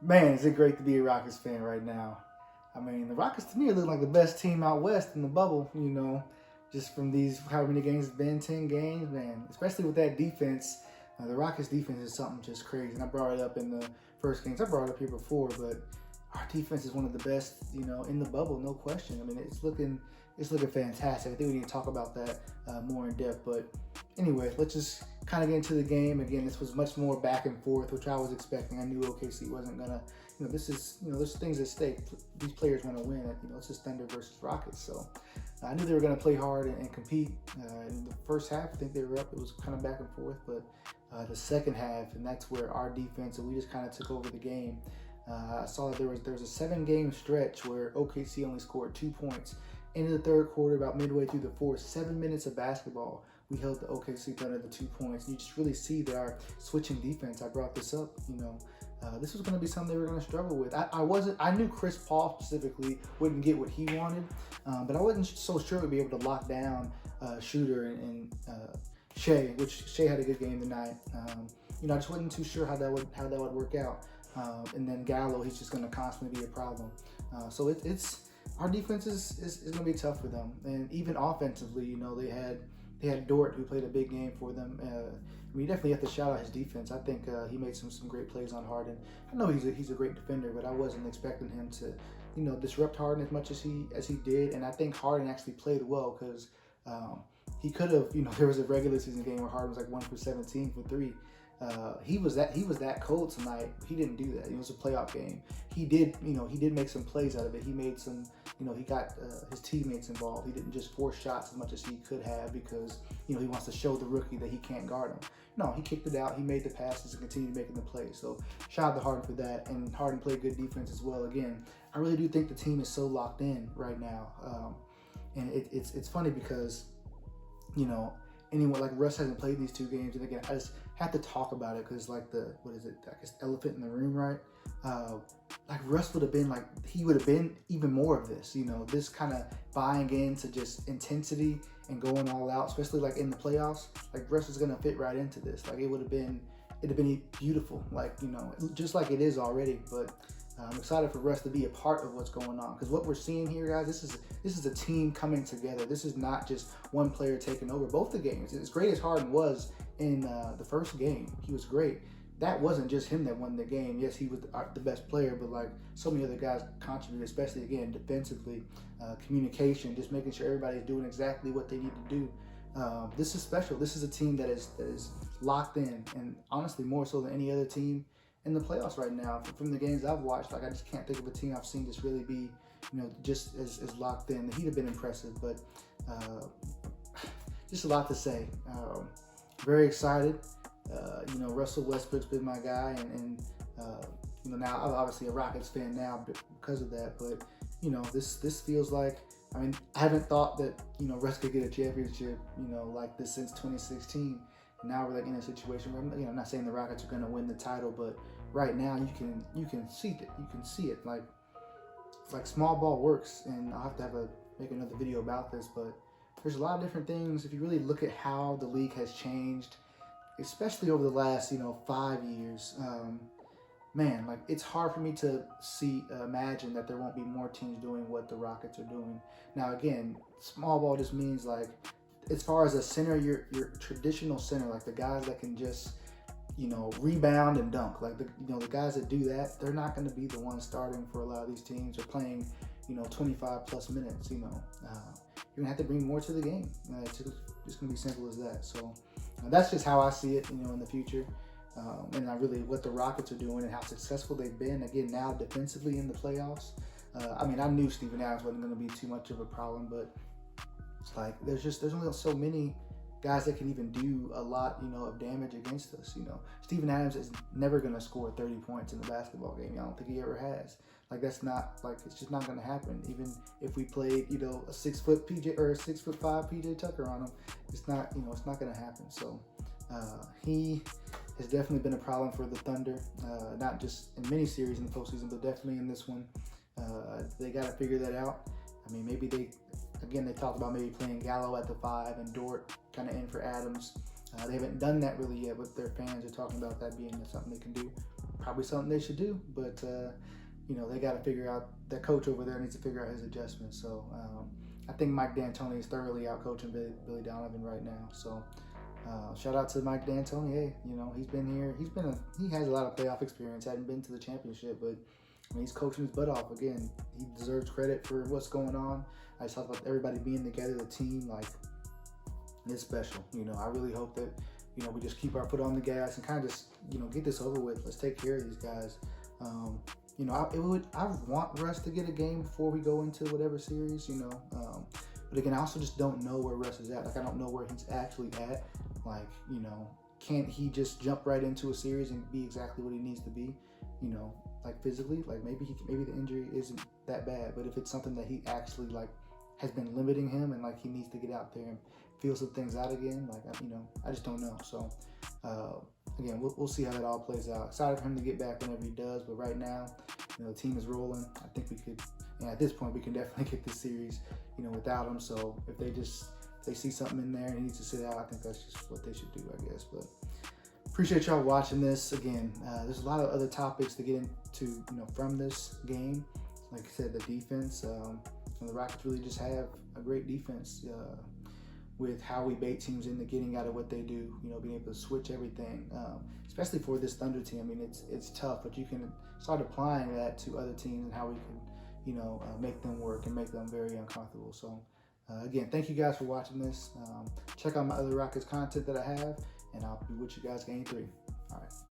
Man, is it great to be a Rockets fan right now. I mean, the Rockets to me look like the best team out west in the bubble, just from these, how many games it's been, 10 games, man. Especially with that defense. The Rockets defense is something just crazy. And I brought it up in the first games. I brought it up here before, but our defense is one of the best, in the bubble, no question. I mean, it's looking fantastic. I think we need to talk about that more in depth. But anyway, let's just kind of get into the game. Again, this was much more back and forth, which I was expecting. I knew OKC wasn't gonna, this is, there's things at stake. These players want to win. It's just Thunder versus Rockets. So I knew they were gonna play hard and compete. In the first half, I think they were up. It was kind of back and forth, but the second half, and that's where our defense, and we just kind of took over the game. I saw that there was a 7-game stretch where OKC only scored 2 points. Into the third quarter, about midway through the fourth, 7 minutes of basketball, we held the OKC Thunder to 2 points. And you just really see that our switching defense, I brought this up, this was going to be something they were going to struggle with. I knew Chris Paul specifically wouldn't get what he wanted, but I wasn't so sure we'd be able to lock down Shooter and Shea, which Shea had a good game tonight. I just wasn't too sure how that would work out. And then Gallo, he's just going to constantly be a problem. So it's our defense is going to be tough for them. And even offensively, they had Dort, who played a big game for them. You definitely have to shout out his defense. I think he made some great plays on Harden. I know he's a great defender, but I wasn't expecting him to disrupt Harden as much as he did. And I think Harden actually played well because he could have. There was a regular season game where Harden was like 1 for 17 for 3. He was that cold tonight. He didn't do that. It was a playoff game. He did make some plays out of it. He made some, he got his teammates involved. He didn't just force shots as much as he could have because, he wants to show the rookie that he can't guard him. No, he kicked it out. He made the passes and continued making the plays. So shout out to Harden for that. And Harden played good defense as well. Again, I really do think the team is so locked in right now. And it's funny because, anyone like Russ hasn't played these 2 games, and again, I just have to talk about it because like elephant in the room, right? Like Russ would have been even more of this, this kind of buying into just intensity and going all out, especially like in the playoffs. Like Russ is gonna fit right into this. Like it'd have been beautiful, like just like it is already. But I'm excited for Russ to be a part of what's going on because what we're seeing here, guys, this is a team coming together. This is not just one player taking over both the games. As great as Harden was in the first game, he was great. That wasn't just him that won the game. Yes, he was the best player, but like so many other guys contributed, especially again defensively, communication, just making sure everybody's doing exactly what they need to do. This is special. This is a team that is locked in, and honestly, more so than any other team in the playoffs right now. From the games I've watched, like I just can't think of a team I've seen just really be, just as locked in. The Heat have been impressive, but just a lot to say. Very excited. Russell Westbrook's been my guy, and now I'm obviously a Rockets fan now because of that. But this feels like, I mean, I haven't thought that Russ could get a championship like this since 2016. Now we're like in a situation where I'm not saying the Rockets are going to win the title, but right now you can see it. You can see it like small ball works, and I'll have to make another video about this. But there's a lot of different things if you really look at how the league has changed, especially over the last 5 years. Man, like it's hard for me to imagine that there won't be more teams doing what the Rockets are doing. Now again, small ball just means like, as far as a center, your traditional center, like the guys that can just, rebound and dunk, like the guys that do that, they're not going to be the ones starting for a lot of these teams or playing, 25 plus minutes. You're gonna have to bring more to the game. It's just gonna be simple as that. So that's just how I see it, in the future. And what the Rockets are doing and how successful they've been. Again, now defensively in the playoffs. I knew Steven Adams wasn't going to be too much of a problem, but it's like there's only so many guys that can even do a lot, of damage against us. Steven Adams is never going to score 30 points in a basketball game. I don't think he ever has. Like that's not it's just not going to happen. Even if we played, a 6 foot PJ or a 6'5" PJ Tucker on him, it's not going to happen. So he has definitely been a problem for the Thunder, not just in many series in the postseason, but definitely in this one. They got to figure that out. Maybe they talked about maybe playing Gallo at the 5 and Dort kind of in for Adams. They haven't done that really yet, but their fans are talking about that being something they can do. probably something they should do, but they got to figure out, that coach over there needs to figure out his adjustments. So I think Mike D'Antoni is thoroughly out coaching Billy Donovan right now. So shout out to Mike D'Antoni. Hey, he's been here. He has a lot of playoff experience. Hadn't been to the championship, but he's coaching his butt off. Again, he deserves credit for what's going on. I just talked about everybody being together, the team, like, it's special. I really hope that we just keep our foot on the gas and kind of just get this over with. Let's take care of these guys. I want Russ to get a game before we go into whatever series. But again, I also just don't know where Russ is at. Like, I don't know where he's actually at. Like, can't he just jump right into a series and be exactly what he needs to be? Like physically, like maybe the injury isn't that bad, but if it's something that he actually like has been limiting him and like he needs to get out there and feel some things out again, like I just don't know. So again, we'll see how that all plays out. Excited for him to get back whenever he does, but right now, the team is rolling. I think we could, and at this point, we can definitely get this series, without him. So if they see something in there and he needs to sit out, I think that's just what they should do, I guess. But appreciate y'all watching this. Again, there's a lot of other topics to get into, from this game. Like I said, the defense. The Rockets really just have a great defense with how we bait teams into getting out of what they do. Being able to switch everything, especially for this Thunder team. I mean, it's tough, but you can start applying that to other teams and how we can, make them work and make them very uncomfortable. So, again, thank you guys for watching this. Check out my other Rockets content that I have, and I'll be with you guys game 3. All right.